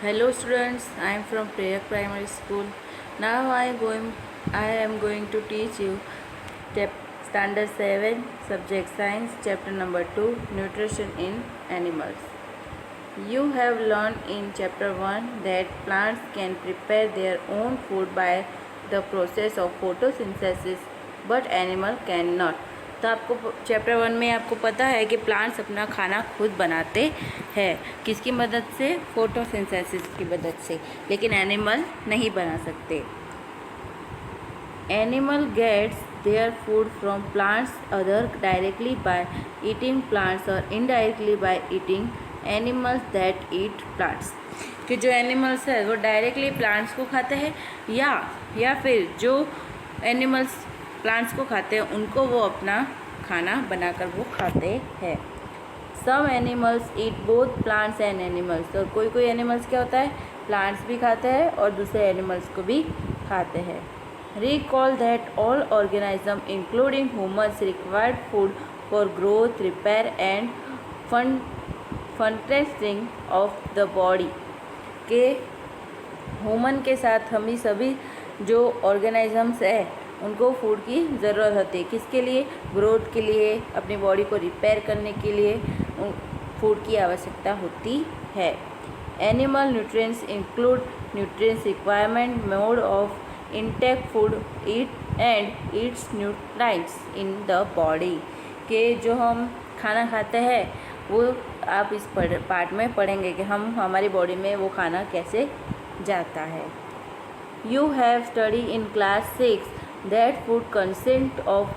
Hello students, I am from Prayak Primary School. Now I am going to teach you Standard 7 Subject Science Chapter number 2 Nutrition in Animals. You have learned in Chapter 1 that plants can prepare their own food by the process of photosynthesis but animal cannot. तो आपको chapter 1 में आपको पता है कि plants अपना खाना खुद बनाते हैं किसकी मदद से, फोटोसिंथेसिस की मदद से, लेकिन एनिमल नहीं बना सकते. Animal gets their food from plants other directly by eating plants और indirectly by eating animals that eat plants. कि जो एनिमल्स है वो डायरेक्टली प्लांट्स को खाते हैं या फिर जो एनिमल्स प्लांट्स को खाते हैं उनको वो अपना खाना बनाकर वो खाते हैं. Some animals eat both plants and animals. और कोई एनिमल्स क्या होता है, प्लांट्स भी खाते हैं और दूसरे एनिमल्स को भी खाते हैं. Recall that all organism including humans required food for growth, repair and functioning of the body. के ह्यूमन के साथ हम ही सभी जो ऑर्गेनिजम्स है उनको फूड की ज़रूरत होती है. किसके लिए, ग्रोथ के लिए, अपनी बॉडी को रिपेयर करने के लिए फूड की आवश्यकता होती है. Animal nutrients include nutrients requirement, mode of intake food, eat and eats nutrients in the body. के जो हम खाना खाते हैं वो आप इस पार्ट में पढ़ेंगे कि हमारी बॉडी में वो खाना कैसे जाता है. You have study in class 6 that food consists of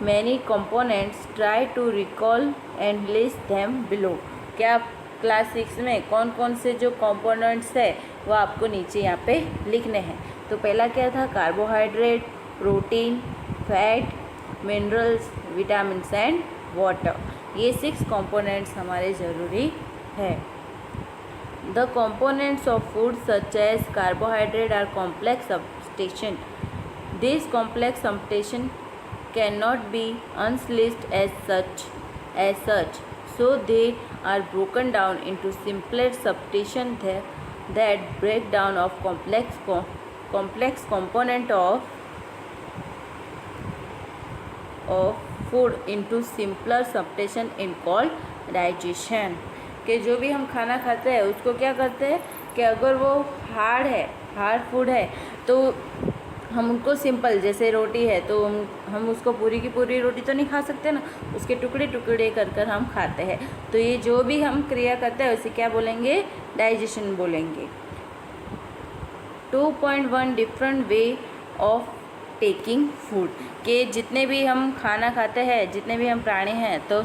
many components. Try to recall and list them below. क्या आप क्लास 6 में कौन कौन से जो कंपोनेंट्स है वो आपको नीचे यहाँ पे लिखने हैं. तो पहला क्या था, carbohydrate, protein, fat, minerals, vitamins and water. ये 6 कंपोनेंट्स हमारे ज़रूरी है. The components of food such as carbohydrate are complex substation. This complex substitution cannot be unleashed as such, so they are broken down into simpler substitution that break down of complex component of food into simpler substitution in called digestion. कि जो भी हम खाना खाते हैं उसको क्या करते हैं कि अगर वो हार्ड फूड है तो हम उनको सिंपल, जैसे रोटी है तो हम उसको पूरी की पूरी रोटी तो नहीं खा सकते ना, उसके टुकड़े टुकड़े कर हम खाते हैं. तो ये जो भी हम क्रिया करते हैं उसे क्या बोलेंगे, डाइजेशन बोलेंगे. 2.1 different way of taking food. के जितने भी हम खाना खाते हैं, जितने भी हम प्राणी हैं, तो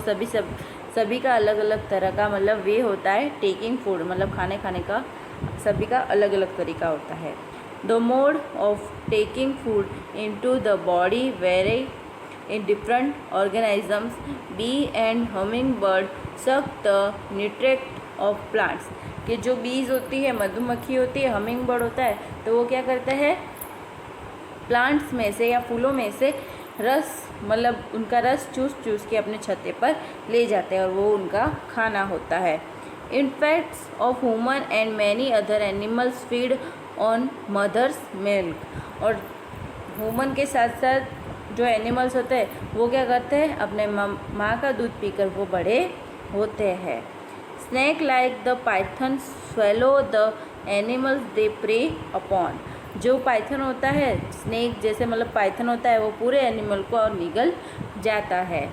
सभी का अलग अलग तरह का मतलब वे होता है. टेकिंग फूड मतलब खाने का सभी का अलग अलग तरीका होता है. The mode of taking food into the body vary in different organisms. Bee and hummingbird suck the nutrient of plants. कि जो बीज होती है, मधुमक्खी होती है, हमिंग बर्ड होता है, तो वो क्या करते हैं, प्लांट्स में से या फूलों में से रस मतलब उनका रस चूस के अपने छत्ते पर ले जाते हैं और वो उनका खाना होता है. Infants of human and many other animals feed on mother's milk. और ह्यूमन के साथ साथ जो एनिमल्स होते हैं वो क्या करते हैं, अपने माँ का दूध पीकर वो बड़े होते हैं. Snake like the python swallow the animals they prey upon. जो पाइथन होता है, स्नैक जैसे मतलब पाइथन होता है, वो पूरे एनिमल को और निगल जाता है.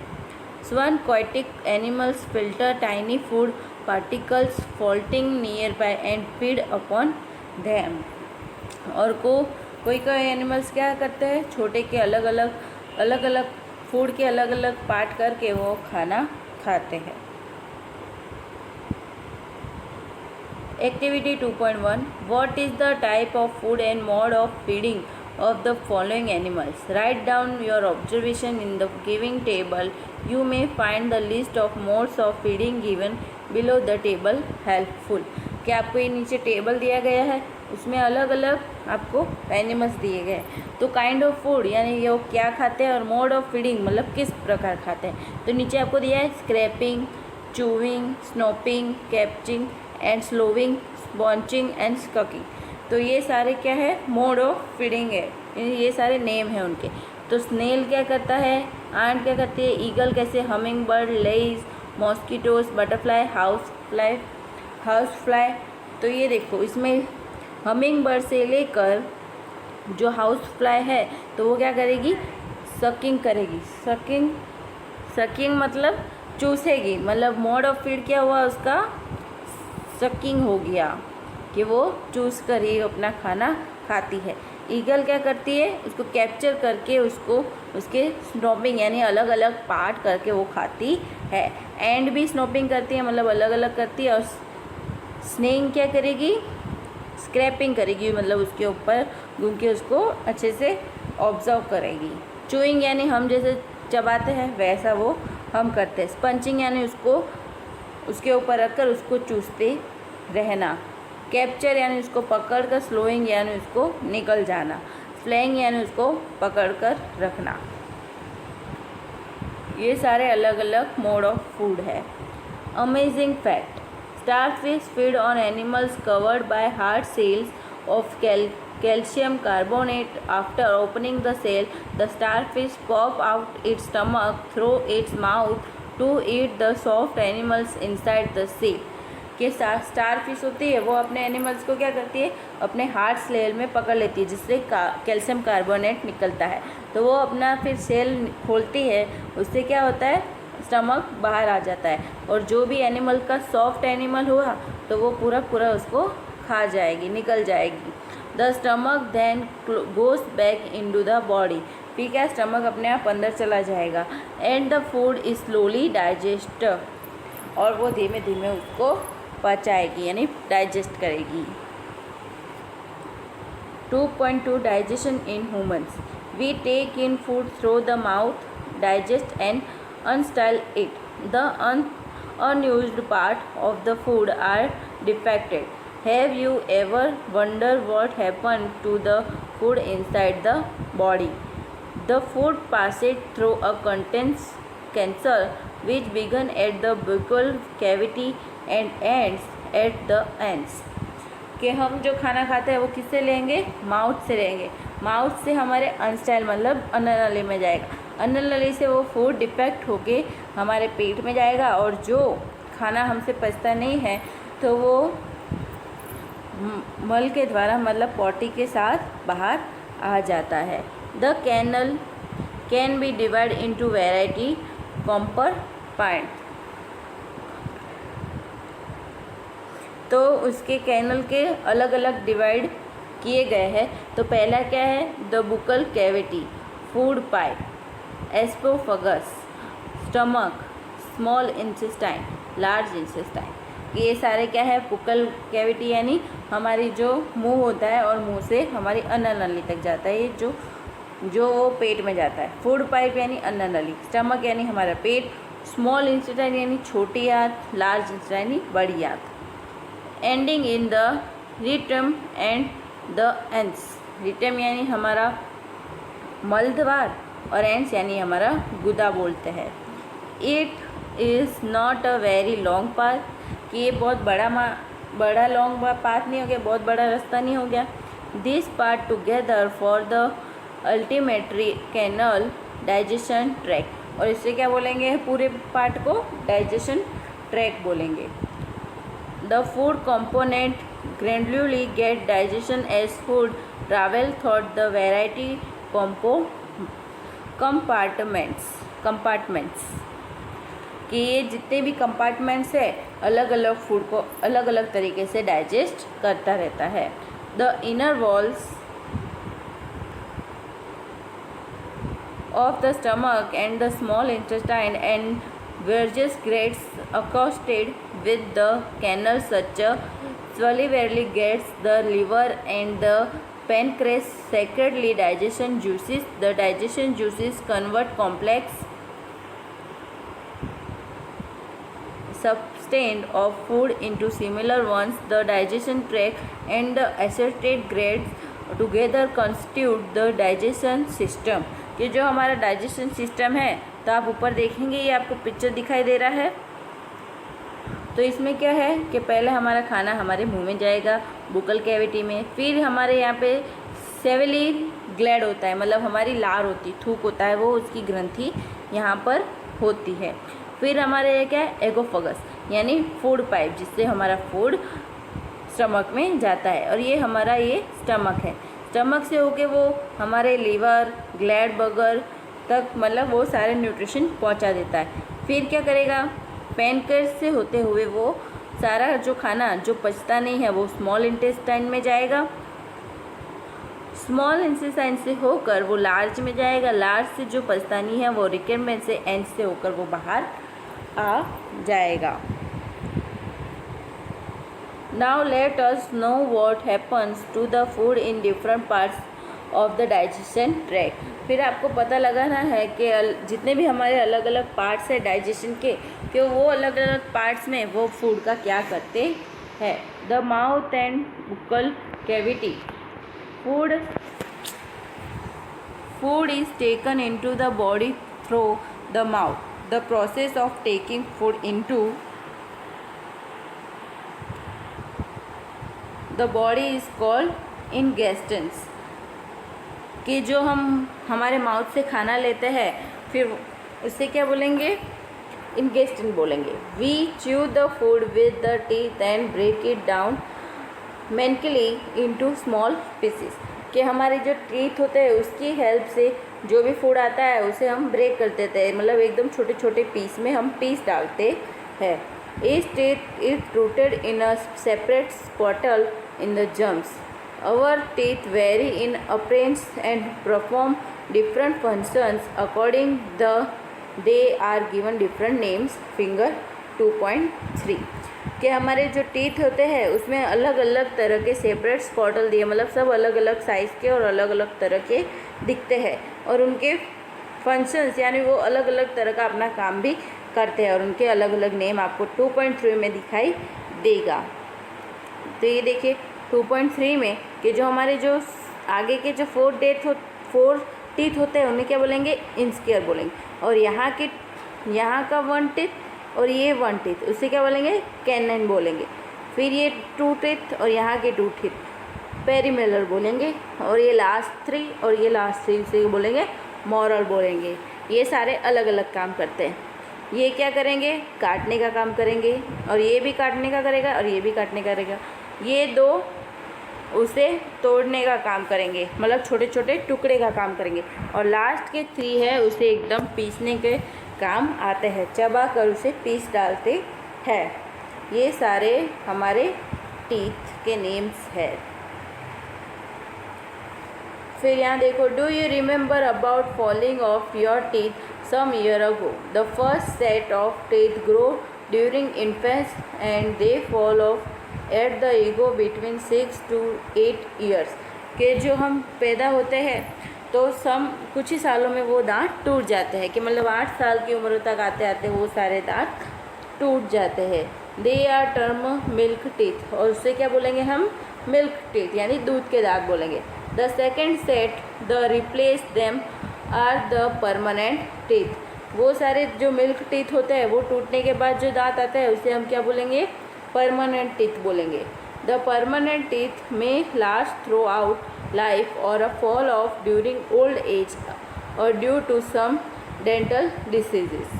Some aquatic animals filter tiny food particles floating nearby and feed upon them. और कोई एनिमल्स क्या करते हैं, छोटे के अलग अलग फूड के अलग अलग पार्ट करके वो खाना खाते हैं. Activity 2.1 what is the type of food and mode of feeding of the following animals. Write down your observation in the giving table. You may find the list of modes of feeding given below the table helpful. कि आपको ये नीचे table दिया गया है, उसमें अलग अलग आपको एनिमल्स दिए गए. तो काइंड ऑफ फूड यानी ये क्या खाते हैं और मोड ऑफ फीडिंग मतलब किस प्रकार खाते हैं. तो नीचे आपको दिया है scrapping, चूविंग, स्नोपिंग, capturing and slowing, बॉन्चिंग and स्ककिंग। तो ये सारे क्या है, मोड ऑफ फीडिंग है, ये सारे नेम हैं उनके। तो स्नेल क्या करता है, एंट क्या करती है, ईगल कैसे, हमिंग बर्ड, लेज, मॉस्किटोज, बटरफ्लाई, हाउस फ्लाई। तो ये देखो इसमें हमिंग बर्ड से लेकर जो हाउस फ्लाई है तो वो क्या करेगी, सकिंग करेगी। सकिंग मतलब चूसेगी, मतलब मोड ऑफ फीड क्या हुआ उसका, सकिंग हो गया कि वो चूस कर ही अपना खाना खाती है। ईगल क्या करती है, उसको कैप्चर करके उसको उसके स्नोपिंग यानी अलग अलग पार्ट करके वो खाती है। एंड भी स्नोपिंग करती है, मतलब अलग अलग करती है। और स्नेक क्या करेगी, स्क्रैपिंग करेगी, मतलब उसके ऊपर घूम के उसको अच्छे से ऑब्जर्व करेगी। चूइंग यानी हम जैसे चबाते हैं वैसा वो हम करते हैं। स्पंचिंग यानी उसको उसके ऊपर रखकर उसको चूसते रहना। कैप्चर यानी उसको पकड़कर, स्लोइंग यानी उसको निकल जाना, फ्लेइंग यानी उसको पकड़कर रखना। ये सारे अलग अलग मोड ऑफ फूड है। Amazing fact, starfish feed on animals covered by hard cells of calcium carbonate. After opening the cell, the starfish pop out its stomach through its mouth to eat the soft animals inside the cell. के साथ starfish होती है वो अपने animals को क्या करती है, अपने हार्ड सेल में पकड़ लेती है जिससे कैल्शियम कार्बोनेट निकलता है। तो वो अपना फिर सेल खोलती है, उससे क्या होता है, स्टमक बाहर आ जाता है। और जो भी एनिमल का सॉफ्ट एनिमल हुआ तो वो पूरा उसको खा जाएगी, निकल जाएगी। The stomach then goes back into the body, फिर क्या, स्टमक अपने आप अंदर चला जाएगा। And the food is slowly digest, और वो धीमे धीमे उसको पचाएगी यानी डाइजेस्ट करेगी। 2.2 digestion in humans, we take in food through the mouth, digest and unstyle it. The unused part of the food are defected. Have you ever wondered what happened to the food inside the body? The food passes through a contents cancer which begin at the buccal cavity and ends at the ends. कि हम जो खाना खाते हैं वो किससे लेंगे, mouth से लेंगे। माउथ से हमारे अनस्टाइल मतलब अन्न नली में जाएगा, अन्न नली से वो फूड डिफेक्ट होके हमारे पेट में जाएगा, और जो खाना हमसे पचता नहीं है तो वो मल के द्वारा मतलब पॉटी के साथ बाहर आ जाता है। The canal can be divide into variety compartment, तो उसके कैनल के अलग अलग डिवाइड किए गए हैं। तो पहला क्या है, the buccal cavity, food pipe, oesophagus, stomach, small intestine, large intestine. ये सारे क्या है, बुकल कैविटी यानी हमारी जो मुंह होता है और मुंह से हमारी अन्न नली तक जाता है, ये जो वो पेट में जाता है। फूड पाइप यानी अन्न नली, स्टमक यानी हमारा पेट, स्मॉल इंटेस्टाइन यानी छोटी आंत, लार्ज इंटेस्टाइन यानी बड़ी आंत। Ending in the rectum and the ends, rectum यानी हमारा मलद्वार और एंड्स यानी हमारा गुदा बोलते हैं। It is not a very long path, कि ये बहुत बड़ा लॉन्ग पाथ नहीं हो गया, बहुत बड़ा रास्ता नहीं हो गया। This part together for the alimentary canal digestion tract, और इससे क्या बोलेंगे, पूरे पार्ट को डाइजेशन ट्रैक बोलेंगे। The food component gradually get digestion as food travel through the variety compartments, कि ये जितने भी कंपार्टमेंट्स है अलग अलग फूड को अलग अलग तरीके से डाइजेस्ट करता रहता है। The inner walls of the stomach and the small intestine and various grades accosted with the canal such a salivary gets the liver and the pancreas secretly digestion juices. The digestion juices convert complex substance of food into similar ones. The digestion tract and the assorted grades together constitute the digestion system. कि जो हमारा digestion system है, तो आप ऊपर देखेंगे ये आपको पिक्चर दिखाई दे रहा है, तो तो इसमें क्या है कि पहले हमारा खाना हमारे मुंह में जाएगा बुकल कैविटी में, फिर हमारे यहाँ पे सेवली ग्लैंड होता है, मतलब हमारी लार होती, थूक होता है, वो उसकी ग्रंथि यहाँ पर होती है। फिर हमारे ये क्या है, एगोफगस यानी फूड पाइप, जिससे हमारा फूड स्टमक में जाता है, और ये हमारा ये स्टमक है। स्टमक से होके वो हमारे लीवर ग्लैंड बगर तक मतलब वो सारे न्यूट्रिशन पहुंचा देता है। फिर क्या करेगा, पैनक्रियाज से होते हुए वो सारा जो खाना जो पचता नहीं है वो स्मॉल इंटेस्टाइन में जाएगा, स्मॉल इंटेस्टाइन से होकर वो लार्ज में जाएगा, लार्ज से जो पचता नहीं है वो रिकमेंड से एंड से होकर वो बाहर आ जाएगा। Now let us know what happens to the food in different parts of the digestion tract। फिर आपको पता लगाना है कि जितने भी हमारे अलग अलग पार्ट्स हैं डाइजेशन के, कि वो अलग अलग पार्ट्स में वो फूड का क्या करते हैं। The mouth and Bukkal cavity, food is taken into the body through the mouth। The process of taking food into the body is called ingestion. कि जो हम हमारे माउथ से खाना लेते हैं फिर उससे क्या बोलेंगे, इंगेस्टेंट बोलेंगे। We chew the food with the teeth and break it down mechanically into small pieces. कि हमारे जो टीथ होते हैं उसकी हेल्प से जो भी फूड आता है उसे हम ब्रेक कर देते हैं, मतलब एकदम छोटे छोटे पीस में हम पीस डालते हैं। Each teeth is rooted in a separate scrotal in the gums। Our teeth vary in appearance and perform different functions according they are given different names। Finger 2.3 कि हमारे जो टीथ होते हैं उसमें अलग अलग तरह के सेपरेट स्क्रॉटल दिए, मतलब सब अलग अलग साइज़ के और अलग अलग तरह के दिखते हैं, और उनके फंक्शंस यानी वो अलग अलग तरह का अपना काम भी करते हैं, और उनके अलग अलग नेम आपको 2.3 में दिखाई देगा। तो ये देखिए 2.3 में कि जो हमारे जो आगे के जो 4 टीथ होते हैं उन्हें क्या बोलेंगे, इंस्केयर बोलेंगे, और यहाँ का 1 टीथ और ये 1 टीथ उसे क्या बोलेंगे, कैनन बोलेंगे। फिर ये 2 टीथ और यहाँ के 2 टीथ पेरीमेलर बोलेंगे, और ये लास्ट 3 और ये लास्ट 3 उसे बोलेंगे मॉरल बोलेंगे। ये सारे अलग अलग काम करते हैं। ये क्या करेंगे, काटने का काम करेंगे, और ये भी काटने का करेगा और ये भी काटने का करेगा। ये 2 उसे तोड़ने का काम करेंगे, मतलब छोटे छोटे टुकड़े का काम करेंगे, और लास्ट के 3 है उसे एकदम पीसने के काम आते हैं, चबा कर उसे पीस डालते हैं। ये सारे हमारे टीथ के नेम्स है। फिर यहाँ देखो, do you remember about falling of your teeth some year ago? The first set of teeth grow during infancy and they fall off at the ego between 6 to 8 years। के जो हम पैदा होते हैं तो कुछ ही सालों में वो दांत टूट जाते हैं, कि मतलब 8 साल की उम्र तक आते आते वो सारे दांत टूट जाते हैं। They are term milk teeth, और उससे क्या बोलेंगे हम, मिल्क टीथ यानी दूध के दांत बोलेंगे। The second set the replace them are the permanent teeth. वो सारे जो मिल्क टीथ होते हैं वो टूटने के बाद जो दांत आता है उसे हम क्या बोलेंगे, परमानेंट टीथ बोलेंगे। The permanent teeth may last throughout life or a fall off during old age or due to some dental diseases.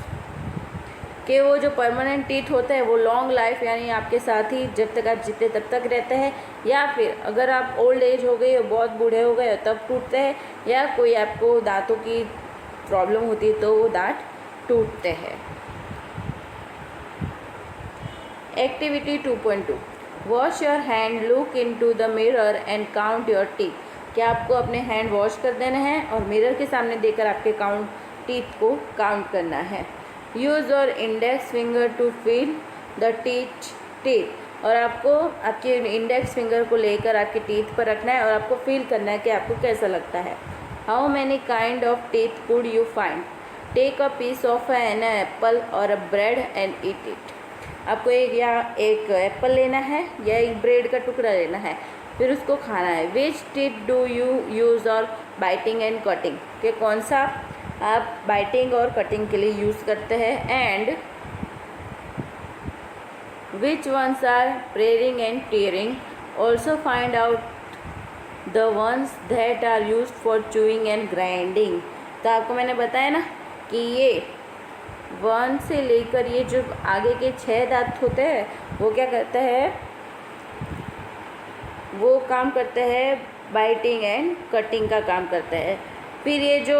कि वो जो परमानेंट टीथ होते हैं वो लॉन्ग लाइफ यानी आपके साथ ही जब तक आप जीते तब तक रहते हैं, या फिर अगर आप ओल्ड एज हो गए हो, बहुत बूढ़े हो गए हो तब टूटते हैं, या कोई आपको दांतों की प्रॉब्लम होती है तो वो दांत टूटते हैं। Activity 2.2 wash your hand, look into the mirror and count your teeth. क्या आपको अपने हैंड वॉश कर देना है और मिरर के सामने देकर आपके टीथ को काउंट करना है। Use your index finger to feel the teeth, और आपको आपके इंडेक्स फिंगर को लेकर आपके टीथ पर रखना है और आपको फील करना है कि आपको कैसा लगता है। How many kind of teeth could you find? Take a piece of an apple or a bread and eat it. आपको एक एप्पल लेना है या एक ब्रेड का टुकड़ा लेना है, फिर उसको खाना है। विच टीथ डू यू यूज़ और बाइटिंग एंड कटिंग, कि कौन सा आप बाइटिंग और कटिंग के लिए यूज़ करते हैं। And which ones are pairing and tearing. Also find out the ones that are used for chewing and grinding. तो आपको मैंने बताया ना कि ये 1 से लेकर ये जो आगे के 6 दांत होते हैं वो क्या करते हैं, वो काम करते हैं बाइटिंग एंड कटिंग का काम करते हैं। फिर ये जो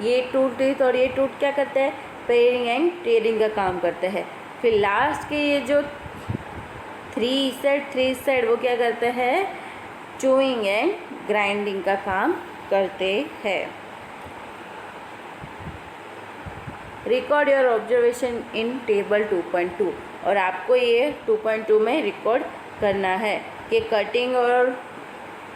ये टूथ टीथ और ये टूथ क्या करते हैं, पेयरिंग एंड टेयरिंग का काम करते हैं। फिर लास्ट के ये जो 3 साइड वो क्या करते हैं, चूइंग एंड ग्राइंडिंग का काम करते हैं। Record your observation in table 2.2 और आपको ये 2.2 में रिकॉर्ड करना है कि कटिंग और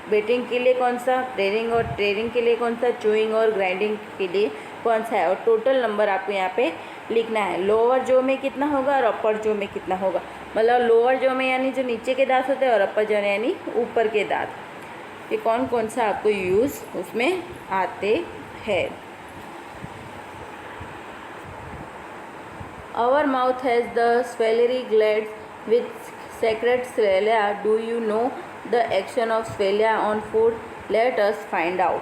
बेटिंग के लिए कौन सा, टेयरिंग और टेयरिंग के लिए कौन सा, चूइंग और ग्राइंडिंग के लिए कौन सा है, और टोटल नंबर आपको यहाँ पे लिखना है। लोअर जो में कितना होगा और अपर जो में कितना होगा, मतलब लोअर जो में यानी जो नीचे के दांत होते हैं और अपर जो यानी ऊपर के दांत, ये कौन कौन सा आपको यूज़ उसमें आते हैं। Our mouth has the salivary glands with secret cilia. Do you know the action of cilia on food? Let us find out.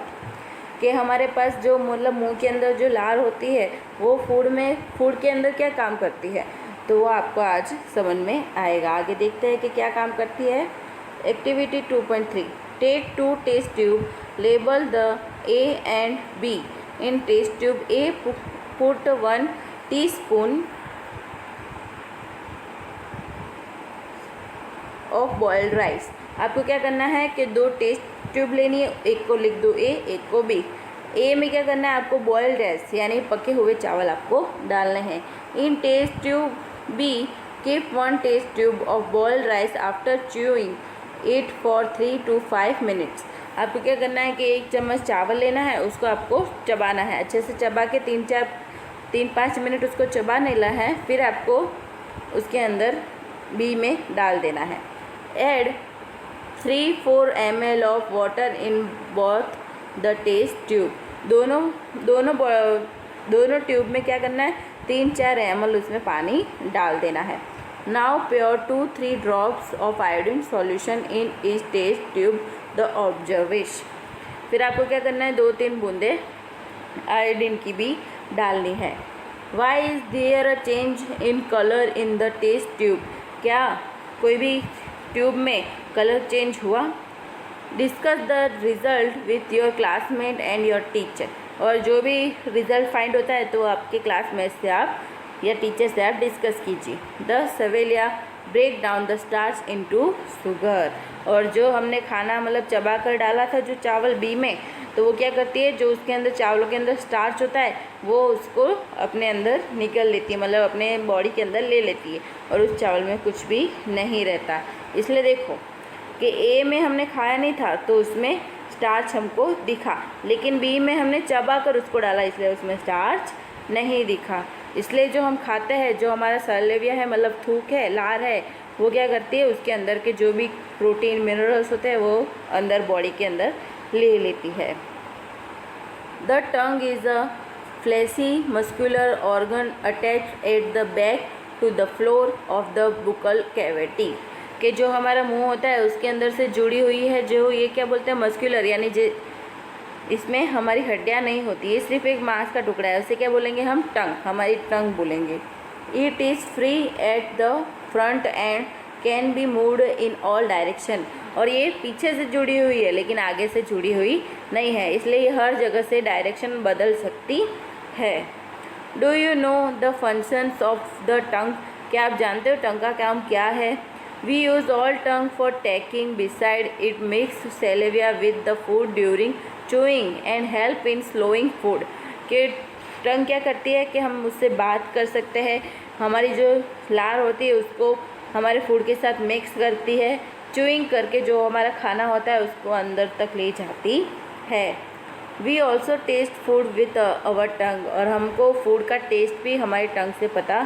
कि हमारे पास जो मतलब मुंह के अंदर जो लार होती है वो फूड के अंदर क्या काम करती है, तो वो आपको आज समझ में आएगा। आगे देखते हैं कि क्या काम करती है। Activity 2.3 take 2 test tube, label the A and B. In test tube A, put 1 teaspoon of boiled rice. आपको क्या करना है कि 2 टेस्ट ट्यूब लेनी है, एक को लिख दो ए, एक को बी। ए में क्या करना है, आपको बॉइल्ड राइस यानी पके हुए चावल आपको डालने हैं। In test tube B keep 1 test tube of boiled rice after chewing it for 3 to 5 minutes. आपको क्या करना है कि 1 चम्मच चावल लेना है, उसको आपको चबाना है, अच्छे से चबा के 3-5 मिनट उसको चबा लेना है। फिर आपको उसके अंदर बी में डाल देना है। Add 3-4 ml of water in both the test tube. दोनों ट्यूब में क्या करना है, 3-4 ml उसमें पानी डाल देना है। Now pour 2-3 drops of iodine solution in each test tube. The observation. फिर आपको क्या करना है, 2-3 बूंदे आयोडीन की भी डालनी है। Why is there a change in color in the test tube? क्या कोई भी ट्यूब में कलर चेंज हुआ? Discuss the result with your classmate and your teacher. और जो भी रिज़ल्ट फाइंड होता है तो आपके क्लासमेट से आप या टीचर से आप डिस्कस कीजिए। The saliva break down the starch into sugar. और जो हमने खाना मतलब चबा कर डाला था जो चावल बी में, तो वो क्या करती है, जो उसके अंदर चावलों के अंदर स्टार्च होता है वो उसको अपने अंदर निकल लेती है, मतलब अपने बॉडी के अंदर ले लेती है और उस चावल में कुछ भी नहीं रहता। इसलिए देखो कि ए में हमने खाया नहीं था तो उसमें स्टार्च हमको दिखा, लेकिन बी में हमने चबा कर उसको डाला इसलिए उसमें स्टार्च नहीं दिखा। इसलिए जो हम खाते हैं, जो हमारा सलेविया है मतलब थूक है, लार है, वो क्या करती है, उसके अंदर के जो भी प्रोटीन मिनरल्स होते हैं वो अंदर बॉडी के अंदर ले लेती है। The tongue is a fleshy muscular organ attached at the back to the floor of the buccal cavity. कि जो हमारा मुंह होता है उसके अंदर से जुड़ी हुई है, जो ये क्या बोलते हैं मस्कुलर, यानी इसमें हमारी हड्डियां नहीं होती, ये सिर्फ एक मांस का टुकड़ा है, उसे क्या बोलेंगे हम, टंग, हमारी टंग बोलेंगे। It is free at the front end can be moved in all direction. और ये पीछे से जुड़ी हुई है लेकिन आगे से जुड़ी हुई नहीं है, इसलिए ये हर जगह से डायरेक्शन बदल सकती है। Do you know the functions of the टंग? क्या आप जानते हो टंग का काम क्या है? We use all tongue for taking. Beside it mix salivia with the food during chewing and help in slowing food. कि टंग क्या करती है कि हम उससे बात कर सकते हैं, हमारी जो लार होती है उसको हमारे फूड के साथ मिक्स करती है, च्यूइंग करके जो हमारा खाना होता है उसको अंदर तक ले जाती है। We also taste food with our tongue. और हमको फूड का टेस्ट भी हमारी टंग से पता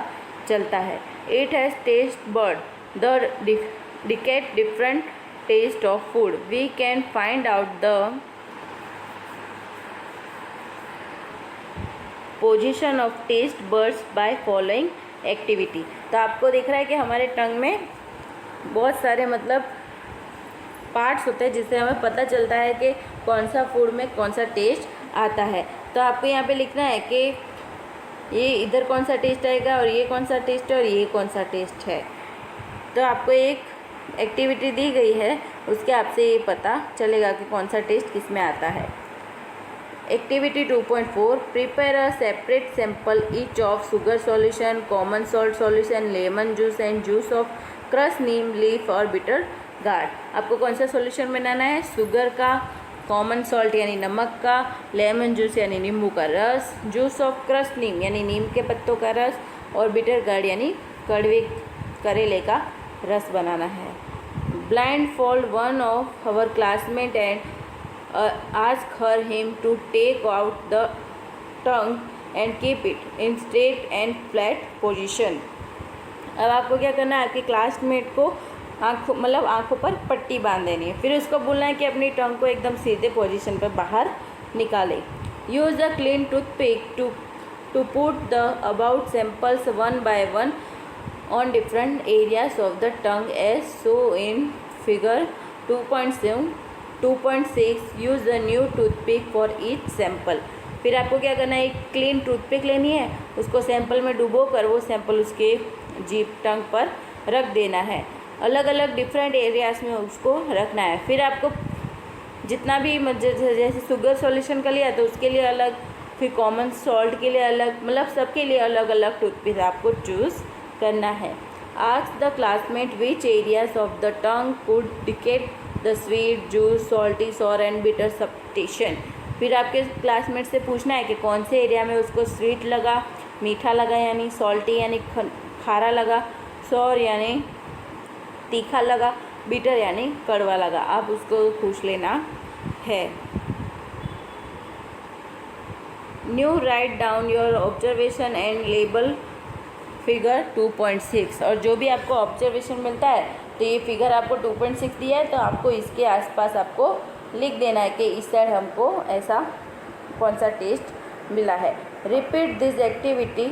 चलता है। It has taste bud the decade different taste of food. We can find out the position of taste buds by following activity. तो आपको दिख रहा है कि हमारे टंग में बहुत सारे मतलब पार्ट्स होते हैं जिससे हमें पता चलता है कि कौन सा फूड में कौन सा टेस्ट आता है। तो आपको यहाँ पे लिखना है कि ये इधर कौन सा टेस्ट आएगा और ये कौन सा टेस्ट है और ये कौन सा टेस्ट है। तो आपको एक एक्टिविटी दी गई है, उसके आपसे ये पता चलेगा कि कौन सा टेस्ट किस में आता है। Activity 2.4 prepare a separate sample each of sugar solution, common salt solution, lemon juice and juice of crush Neem leaf और बिटर गार्ड। आपको कौन सा सॉल्यूशन बनाना है? शुगर का, कॉमन सॉल्ट यानी नमक का, लेमन जूस यानी नींबू का रस, जूस ऑफ क्रश नीम यानी नीम के पत्तों का रस और बिटर गार्ड यानी कड़वे करेले का रस बनाना है। Blindfold one of our classmate and ask him to take out the tongue and keep it in straight and flat position। अब आपको क्या करना है? आपके क्लासमेट को आँखों पर पट्टी बांध देनी है, फिर उसको बोलना है कि अपनी टंग को एकदम सीधे पोजीशन पर बाहर निकाले। Use a clean toothpick to put the about samples one by one on different areas of the tongue as so in figure 2.6। Use the new toothpick for each sample. फिर आपको क्या करना है? एक क्लीन टूथपिक लेनी है, उसको sample में डुबो कर वो सैंपल उसके जीभ टंग पर रख देना है। अलग अलग डिफरेंट एरियाज में उसको रखना है। फिर आपको जितना भी जैसे शुगर सॉल्यूशन का लिया तो उसके लिए अलग, फिर कॉमन सॉल्ट के लिए अलग, मतलब सबके लिए अलग अलग टूथपिक आपको चूज़ करना है। Ask the classmate which areas of the tongue could detect the sweet juice salty sour and bitter substitution. फिर आपके क्लासमेट से पूछना है कि कौन से एरिया में उसको स्वीट लगा, मीठा लगा यानी सॉल्टी यानी खारा लगा, सॉर यानी तीखा लगा, बिटर यानी कड़वा लगा। आप उसको पूछ लेना है। New write down your observation and label figure 2.6। और जो भी आपको ऑब्जर्वेशन मिलता है तो ये फिगर आपको 2.6 दिया है तो आपको इसके आसपास आपको लिख देना है कि इस साइड हमको ऐसा कौन सा टेस्ट मिला है। Repeat this activity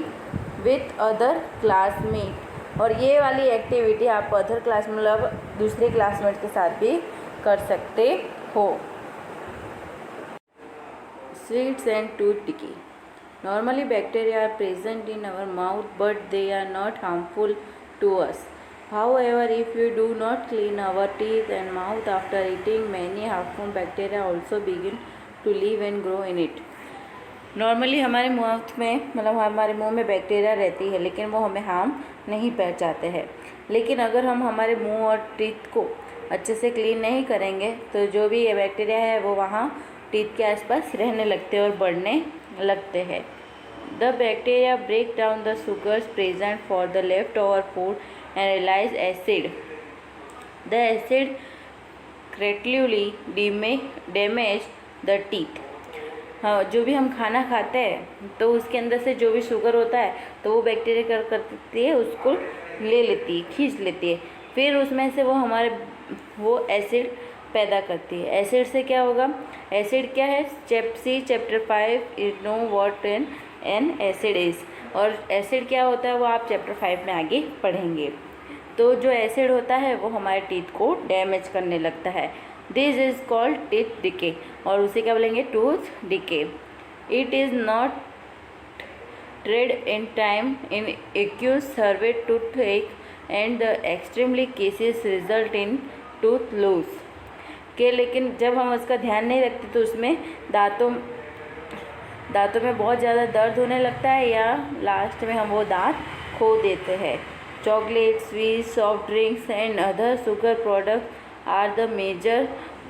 with other classmate. और ये वाली एक्टिविटी आप अदर क्लास मतलब दूसरे क्लासमेट के साथ भी कर सकते हो। Sweets and tooth decay. Normally bacteria are present in our mouth but they are not harmful to us. However, if we do not clean our teeth and mouth after eating, many harmful bacteria also begin to live and grow in it. Normally हमारे mouth में मतलब हमारे मुंह में bacteria रहती है लेकिन वो हमें हार्म नहीं पहुंचाते हैं। लेकिन अगर हम हमारे मुंह और टीथ को अच्छे से क्लीन नहीं करेंगे तो जो भी ये बैक्टीरिया है वो वहाँ टीथ के आसपास रहने लगते हैं और बढ़ने लगते हैं। The bacteria break down the sugars present for the left over food and release acid. The acid gradually damage the teeth. हाँ, जो भी हम खाना खाते हैं तो उसके अंदर से जो भी शुगर होता है तो वो बैक्टीरिया क्या करती है, उसको ले लेती है, खींच लेती है। फिर उसमें से वो एसिड पैदा करती है। एसिड से क्या होगा? एसिड क्या है? Chapter 5 is know what an acid is. और एसिड क्या होता है वो आप चैप्टर 5 में आगे पढ़ेंगे। तो जो एसिड होता है वो हमारे टीथ को डैमेज करने लगता है। This is called teeth decay और उसे क्या बोलेंगे? Tooth decay. It is not treated in time in causes severe toothache and the extremely cases result in tooth loss के। लेकिन जब हम उसका ध्यान नहीं रखते तो उसमें दांतों में बहुत ज़्यादा दर्द होने लगता है या लास्ट में हम वो दांत खो देते हैं। Chocolate, sweet, soft drinks and other sugar product are the major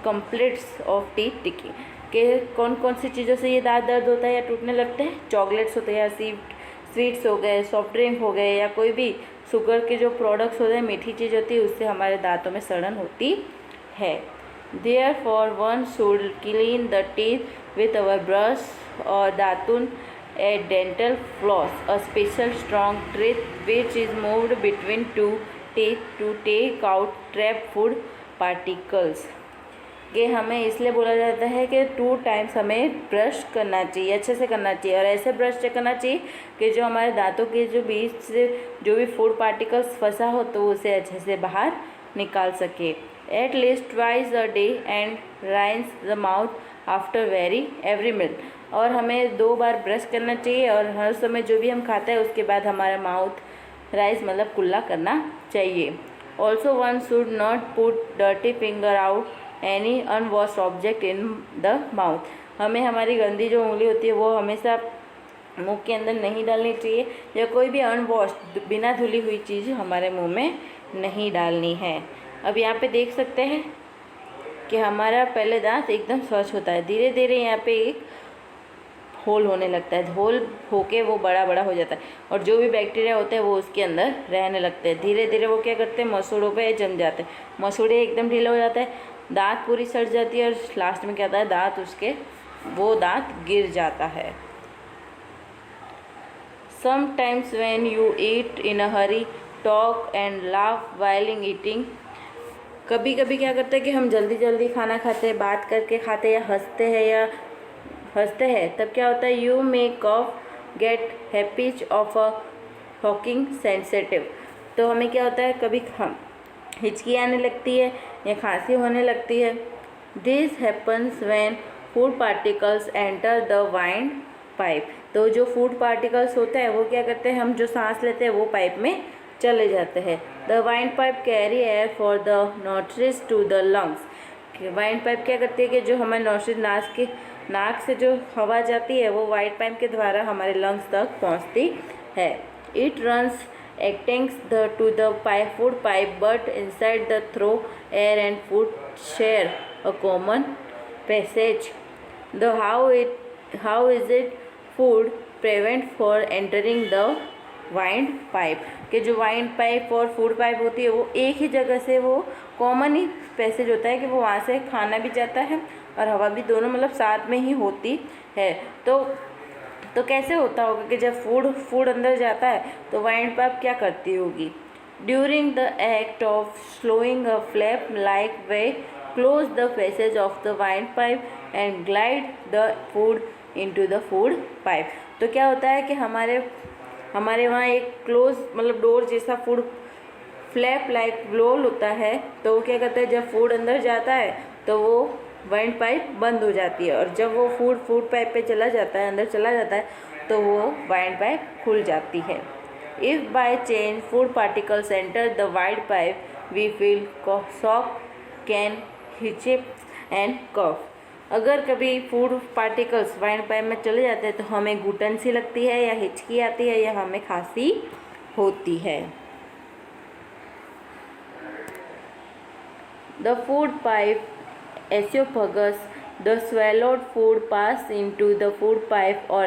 complaints of teeth decay. के कौन कौन सी चीज़ों से ये दांत दर्द होता है या टूटने लगते हैं? चॉकलेट्स होते हैं या स्वीट्स हो गए, सॉफ्ट ड्रिंक हो गए या कोई भी शुगर के जो प्रोडक्ट्स होते हैं, मीठी चीज़ होती है, उससे हमारे दांतों में सड़न होती है। Therefore, one should clean the teeth with our brush or दातुन, a dental floss, a special strong teeth which is moved between two teeth to take out trapped food particles। कि हमें इसलिए बोला जाता है कि 2 टाइम्स हमें ब्रश करना चाहिए, अच्छे से करना चाहिए, और ऐसे ब्रश करना चाहिए कि जो हमारे दांतों के जो बीच से जो भी फूड पार्टिकल्स फंसा हो तो उसे अच्छे से बाहर निकाल सके। At least twice a day and rinse the mouth after every meal, और हमें 2 बार ब्रश करना चाहिए और हर समय जो भी हम खाते हैं उसके बाद हमारा माउथ राइस मतलब कुल्ला करना चाहिए। Also one should not put dirty finger out any unwashed object in the mouth. हमें हमारी गंदी जो उंगली होती है वो हमेशा मुंह के अंदर नहीं डालनी चाहिए, या कोई भी अनवॉश्ड बिना धुली हुई चीज़ हमारे मुंह में नहीं डालनी है। अब यहाँ पे देख सकते हैं कि हमारा पहले दांत एकदम स्वच्छ होता है, धीरे धीरे यहाँ पे एक होल होने लगता है, होल होके वो बड़ा बड़ा हो जाता है और जो भी बैक्टीरिया होते हैं वो उसके अंदर रहने लगते हैं। धीरे धीरे वो क्या करते हैं, मसूड़ों पे जम जाते हैं, मसूड़े एकदम ढीला हो जाता है, दांत पूरी सड़ जाती है और लास्ट में क्या होता है, दांत गिर जाता है। Sometimes when you eat in a Hari talk and laugh while eating, कभी कभी क्या करते हैं कि हम जल्दी जल्दी खाना खाते हैं, बात करके खाते हैं या हंसते हैं, तब क्या होता है, you may cough get hiccups of a choking sensitive. तो हमें क्या होता है, कभी हिचकी आने लगती है या खांसी होने लगती है। This happens when food particles enter the wind pipe. तो जो फूड पार्टिकल्स होते हैं वो क्या करते हैं, हम जो सांस लेते हैं वो पाइप में चले जाते हैं। The wind pipe carry air for the nostrils to the lungs. Wind pipe क्या करती है कि जो हमारे नोस्ट्रिल नाक से जो हवा जाती है वो वाइंड पाइप के द्वारा हमारे लंग्स तक पहुंचती है। It runs actings to the food pipe but inside the throat air and food share a common passage. The how is it food prevent for entering the wind pipe, कि जो wind pipe और food pipe होती है वो एक ही जगह से, वो कॉमन ही पैसेज होता है कि वो वहाँ से खाना भी जाता है और हवा भी, दोनों मतलब साथ में ही होती है। तो कैसे होता होगा कि जब फूड अंदर जाता है तो वाइंड पाइप क्या करती होगी, during the act of slowing a flap like way close the passage of the wind pipe and glide the food into the food pipe. तो क्या होता है कि हमारे वहाँ एक क्लोज मतलब डोर जैसा फूड फ्लैप लाइक ब्लोल होता है, तो वो क्या करता है, जब फूड अंदर जाता है तो वो वाइंड पाइप बंद हो जाती है, और जब वो फूड पाइप पे चला जाता है, अंदर चला जाता है, तो वो वाइंड पाइप खुल जाती है। If by chance food particles enter the wind pipe we feel choke can hiccup and cough. अगर कभी फूड पार्टिकल्स वाइंड पाइप में चले जाते हैं तो हमें घुटन सी लगती है या हिचकी आती है या हमें खांसी होती है। The food pipe esophagus, the swallowed food pass into the food pipe or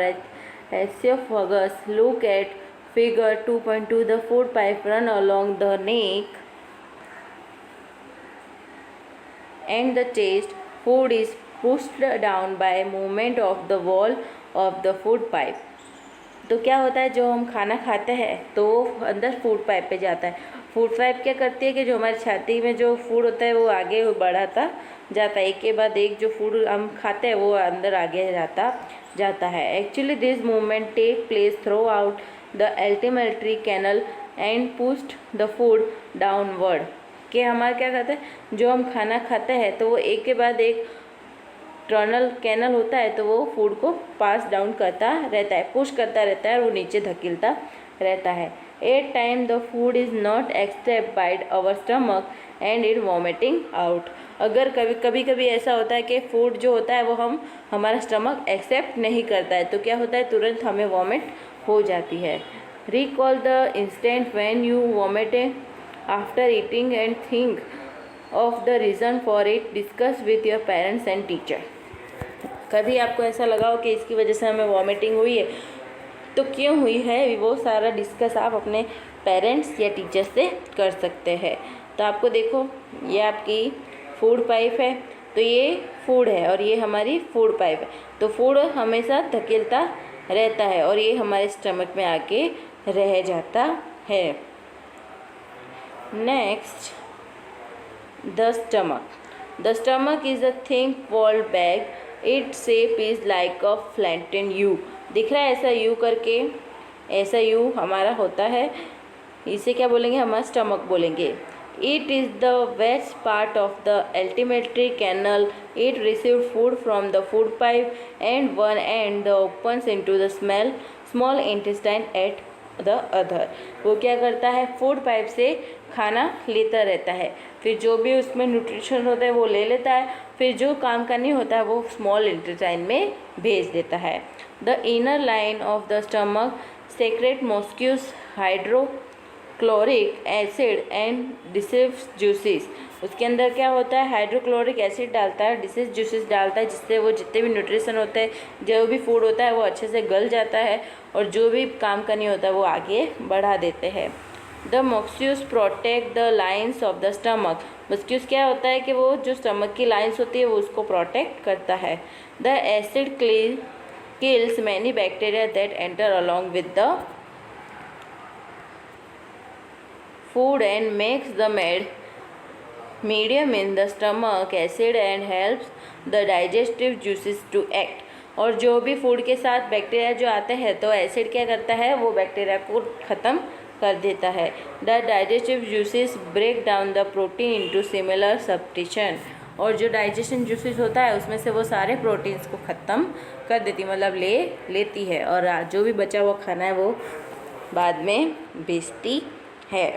esophagus. Look at figure 2.2. The food pipe run along the neck and the chest. Food is pushed down by movement of the wall of the food pipe. तो क्या होता है, जो हम खाना खाते हैं तो अंदर फूड पाइप पे जाता है। फूड पाइप क्या करती है कि जो हमारी छाती में जो फूड होता है वो आगे बढ़ाता जाता है, एक के बाद एक जो फूड हम खाते हैं वो अंदर आगे जाता है। Actually this movement take place throughout the alimentary canal and pushed the food downward. कि हमारा क्या कहते हैं, जो हम खाना खाते हैं तो वो एक के बाद एक कैनल होता है, तो वो फूड को पास डाउन करता रहता है, पुश करता रहता है और वो नीचे धकेलता रहता है। At time the food is not accept by our stomach and it vomiting out. अगर कभी ऐसा होता है कि फूड जो होता है वो हमारा स्टमक एक्सेप्ट नहीं करता है, तो क्या होता है, तुरंत हमें वॉमिट हो जाती है। Recall the instant when you vomiting after eating and think of the reason for it, discuss with your parents and teacher. कभी आपको ऐसा लगा हो कि इसकी वजह से हमें वॉमिटिंग हुई है, तो क्यों हुई है वो सारा डिस्कस आप अपने पेरेंट्स या टीचर से कर सकते हैं। तो आपको देखो, ये आपकी फूड पाइप है, तो ये फूड है और ये हमारी फूड पाइप है। तो फूड हमेशा धकेलता रहता है और ये हमारे स्टमक में आके रह जाता है। Next, the stomach. The stomach is a thick walled bag, it shape is like a flattened U. दिख रहा है ऐसा यू करके, ऐसा यू हमारा होता है, इसे क्या बोलेंगे, हम स्टमक बोलेंगे। It is the widest part of the alimentary canal, it receive food from the food pipe and one end the opens into the small intestine at the other. वो क्या करता है, फूड पाइप से खाना लेता रहता है, फिर जो भी उसमें न्यूट्रिशन होता है वो ले लेता है, फिर जो काम का नहीं होता है वो स्मॉल इंटेस्टाइन में भेज देता है। The inner line of the stomach secrete mucus hydrochloric acid and digestive juices. उसके अंदर क्या होता है, हाइड्रोक्लोरिक एसिड डालता है, डिसेस जूसेस डालता है, जिससे वो जितने भी न्यूट्रिशन होते हैं, जो भी फूड होता है वो अच्छे से गल जाता है और जो भी काम का नहीं होता है वो आगे बढ़ा देते हैं। The mucus protect the lines of the stomach. Mucus क्या होता है कि वो जो स्टमक की लाइन्स होती है वो उसको प्रोटेक्ट करता है। The acid kills many bacteria that enter along with the food and makes the medium in the stomach acid and helps the digestive juices to act। और जो भी फूड के साथ बैक्टीरिया जो आते हैं तो एसिड क्या करता है, वो बैक्टीरिया को ख़त्म कर देता है। The digestive juices break down the protein into similar substitution. और जो डाइजेशन जूसेस होता है उसमें से वो सारे प्रोटीन्स को ख़त्म कर देती, मतलब लेती है, और जो भी बचा हुआ खाना है वो बाद में बेचती है।